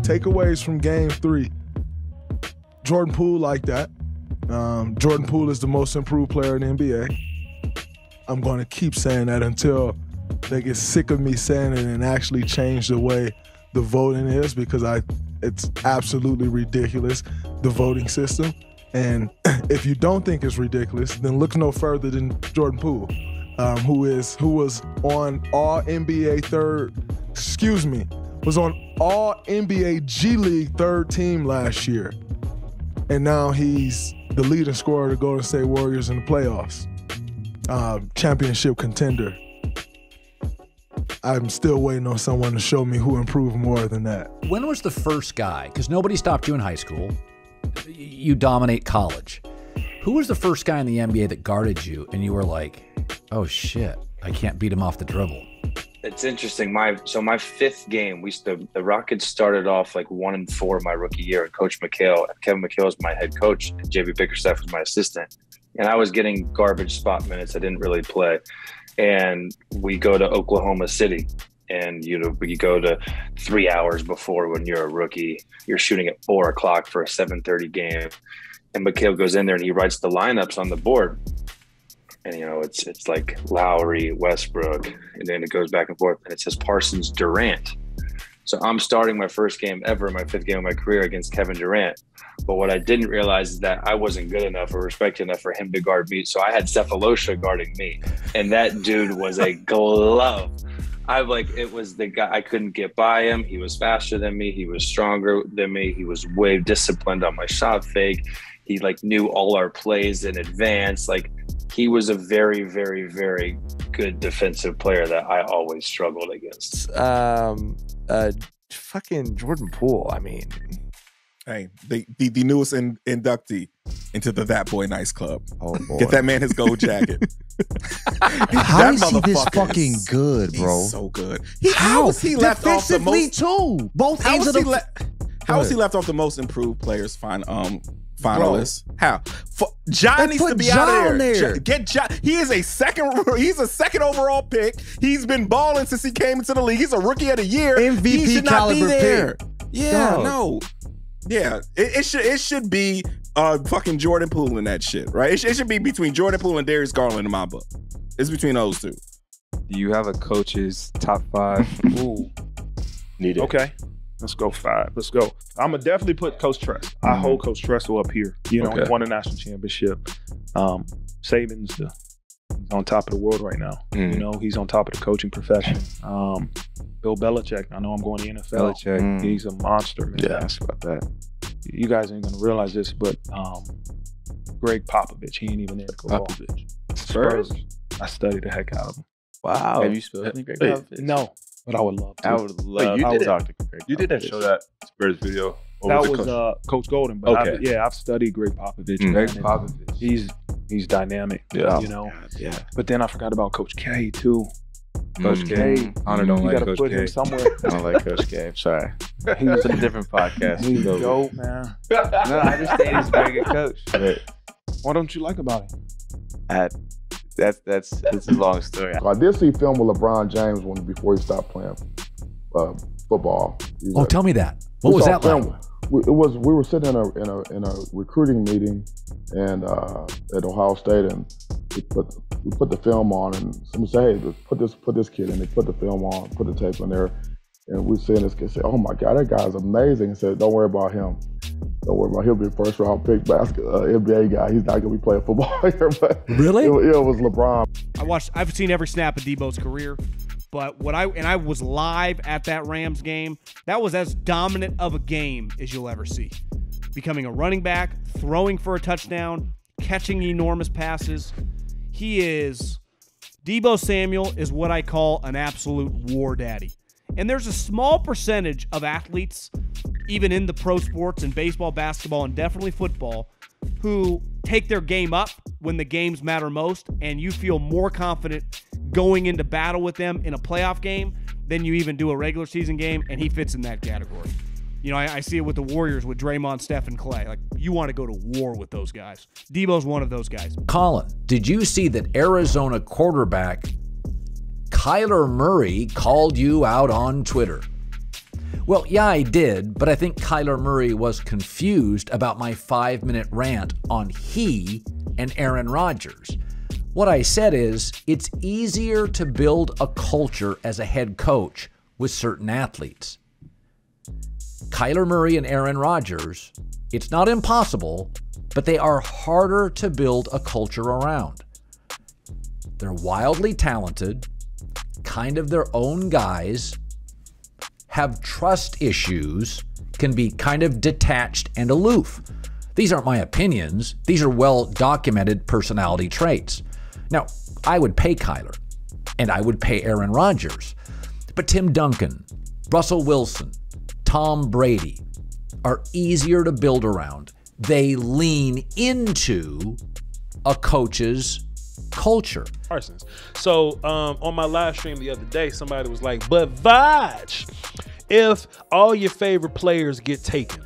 takeaways from Game 3. Jordan Poole like that. Jordan Poole is the most improved player in the NBA. I'm going to keep saying that until they get sick of me saying it and actually change the way the voting is, because it's absolutely ridiculous, the voting system. And if you don't think it's ridiculous, then look no further than Jordan Poole, who was on all NBA was on all NBA G League third team last year. And now he's the leading scorer of the Golden State Warriors in the playoffs. Championship contender. I'm still waiting on someone to show me who improved more than that. When was the first guy? Because nobody stopped you in high school. You dominate college. Who was the first guy in the NBA that guarded you and you were like, oh shit, I can't beat him off the dribble? It's interesting. My fifth game, the Rockets started off like 1-4 my rookie year. And Coach Kevin McHale was my head coach, and JB Bickerstaff was my assistant. And I was getting garbage spot minutes. I didn't really play. And we go to Oklahoma City, and you go to 3 hours before when you're a rookie. You're shooting at 4 o'clock for a 7:30 game, and McHale goes in there and he writes the lineups on the board. And it's like Lowry, Westbrook, and then it goes back and forth, and it says Parsons, Durant. So I'm starting my first game ever, my fifth game of my career, against Kevin Durant. But what I didn't realize is that I wasn't good enough or respected enough for him to guard me. So I had Cephalosha guarding me. And that dude was a glove. It was the guy. I couldn't get by him. He was faster than me. He was stronger than me. He was way disciplined on my shot fake. He knew all our plays in advance. He was a very, very, very good defensive player that I always struggled against. Fucking Jordan Poole. I mean, hey, the newest inductee into the That Boy Nice Club. Oh boy, get that man his gold jacket. How is he this fucking good, bro? He's so good. How was he left off the most? Too. Both ends of the. How was he left off the most improved players finalists? How? John needs to be out of there. Get John. He's a second overall pick. He's been balling since he came into the league. He's a rookie of the year. MVP he should not be there. Pick. Yeah, no. Yeah, it should be fucking Jordan Poole in that shit, right? It should be between Jordan Poole and Darius Garland in my book. It's between those two. Do you have a coach's top 5? Ooh. Need it. Okay. Let's go 5. Let's go. I'm going to definitely put Coach Tress. I hold Coach Tressel up here. He won a national championship. Saban's he's on top of the world right now. He's on top of the coaching profession. Bill Belichick, I know I'm going to the NFL. Belichick. He's a monster, man. Yeah, ask about that. You guys ain't going to realize this, but Greg Popovich, he ain't even there to go ball. Spurs? I studied the heck out of him. Wow. Have you spelled Greg Popovich? No. But I would love to. I would love to talk to Greg Popovich. You didn't show that Spurs video. That was Coach Golden. But I've studied Greg Popovich. Greg Popovich. He's dynamic. Yeah. Yeah. But then I forgot about Coach K too. Coach K. Honor don't like Coach K. You gotta put him somewhere. I don't like Coach K. Sorry. He's a different podcast. He's dope, man. No, I just think he's a very good coach. But what don't you like about him? That's a long story. I did see film with LeBron James before he stopped playing football. Tell me that. What was that like? We were sitting in a recruiting meeting and at Ohio State, and we put the film on, and someone said, "Hey, put this kid in." They put the film on, put the tape in there, and we seeing this kid say, "Oh my God, that guy's amazing!" And said, "Don't worry about him. Don't worry about him. He'll be a first round pick NBA guy. He's not gonna be playing football here." But really, it was LeBron. I've seen every snap of Debo's career, but I was live at that Rams game. That was as dominant of a game as you'll ever see. Becoming a running back, throwing for a touchdown, catching enormous passes. Debo Samuel is what I call an absolute war daddy. And there's a small percentage of athletes, even in the pro sports and baseball, basketball, and definitely football, who take their game up when the games matter most, and you feel more confident going into battle with them in a playoff game than you even do a regular season game, and he fits in that category. I see it with the Warriors with Draymond, Steph, and Clay. You want to go to war with those guys. Debo's one of those guys. Colin, did you see that Arizona quarterback Kyler Murray called you out on Twitter? Well, yeah, I did, but I think Kyler Murray was confused about my 5-minute rant on he and Aaron Rodgers. What I said is, it's easier to build a culture as a head coach with certain athletes. Kyler Murray and Aaron Rodgers, it's not impossible, but they are harder to build a culture around. They're wildly talented, kind of their own guys, have trust issues, can be kind of detached and aloof. These aren't my opinions. These are well-documented personality traits. Now, I would pay Kyler, and I would pay Aaron Rodgers, but Tim Duncan, Russell Wilson, Tom Brady are easier to build around. They lean into a coach's culture. So on my live stream the other day, somebody was like, but Vaj, if all your favorite players get taken,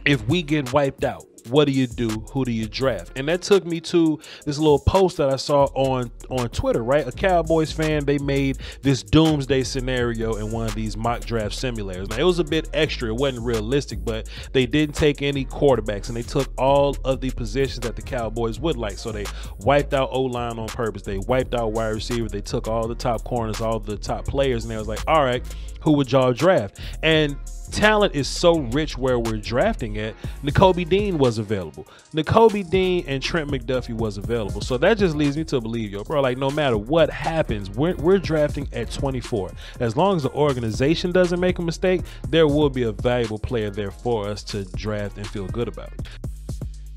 if we get wiped out, what do you do? Who do you draft? And that took me to this little post that I saw on Twitter, right? A Cowboys fan, they made this doomsday scenario in one of these mock draft simulators. Now, it was a bit extra. It wasn't realistic, but they didn't take any quarterbacks, and they took all of the positions that the Cowboys would like. So they wiped out O-line on purpose. They wiped out wide receiver. They took all the top corners, all the top players, and they was like, all right, who would y'all draft? And talent is so rich where we're drafting at. Nakobe Dean was available. Nakobe Dean and Trent McDuffie was available. So that just leads me to believe, yo, bro, like no matter what happens, we're drafting at 24. As long as the organization doesn't make a mistake, there will be a valuable player there for us to draft and feel good about.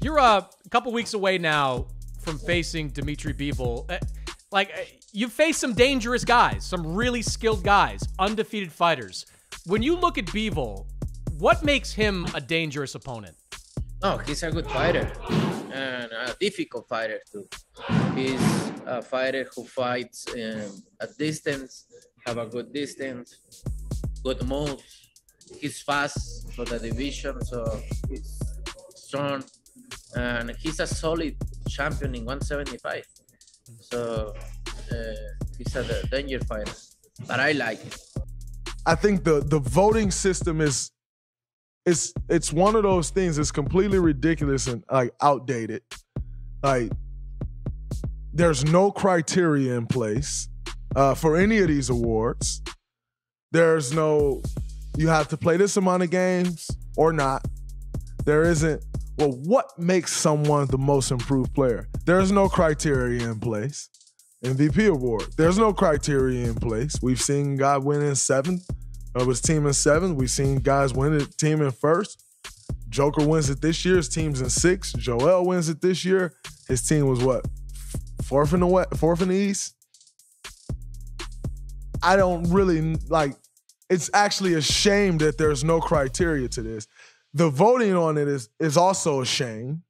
You're a couple weeks away now from facing Dimitri Bivol. You've faced some dangerous guys, some really skilled guys, undefeated fighters. When you look at Bivol, what makes him a dangerous opponent? Oh, he's a good fighter and a difficult fighter too. He's a fighter who fights at distance, have a good distance, good moves. He's fast for the division, so he's strong. And he's a solid champion in 175. So he's a danger fighter, but I like it. I think the voting system it's one of those things that's completely ridiculous and like outdated. Like there's no criteria in place for any of these awards. There's no you have to play this amount of games or not. There isn't, well, what makes someone the most improved player? There's no criteria in place. MVP award. There's no criteria in place. We've seen guys win in 7th of his team in 7th. We've seen guys win the team in 1st. Joker wins it this year. His team's in 6th. Joel wins it this year. His team was what? 4th in the West, 4th in the East. I don't really like. It's actually a shame that there's no criteria to this. The voting on it is also a shame.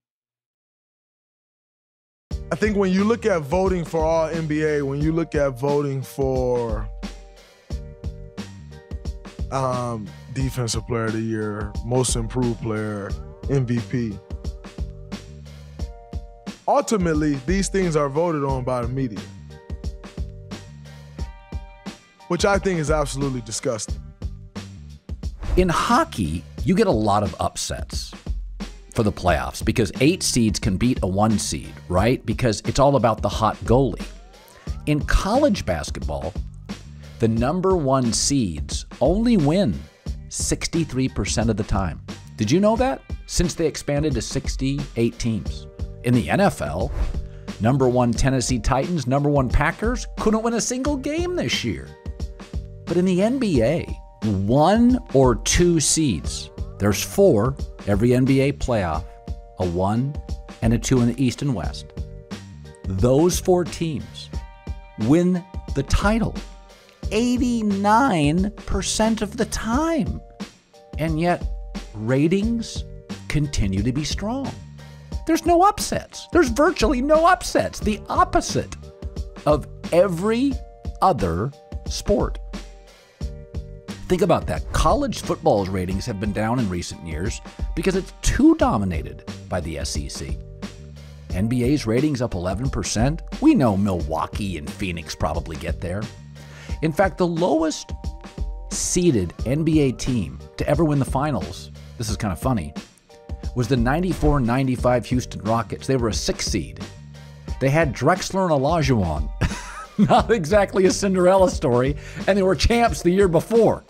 I think when you look at voting for all NBA, when you look at voting for Defensive Player of the Year, Most Improved Player, MVP, ultimately, these things are voted on by the media, which I think is absolutely disgusting. In hockey, you get a lot of upsets for the playoffs because 8 seeds can beat a 1 seed, right? Because it's all about the hot goalie. In college basketball, the number 1 seeds only win 63% of the time. Did you know that? Since they expanded to 68 teams. In the NFL, number 1 Tennessee Titans, number 1 Packers couldn't win a single game this year. But in the NBA, 1 or 2 seeds, there's 4 every NBA playoff, a 1 and a 2 in the East and West. Those 4 teams win the title 89% of the time. And yet, ratings continue to be strong. There's no upsets. There's virtually no upsets. The opposite of every other sport. Think about that. College football's ratings have been down in recent years because it's too dominated by the SEC. NBA's ratings up 11%. We know Milwaukee and Phoenix probably get there. In fact, the lowest seeded NBA team to ever win the finals, this is kind of funny, was the 94-95 Houston Rockets. They were a 6 seed. They had Drexler and Olajuwon. Not exactly a Cinderella story, and they were champs the year before.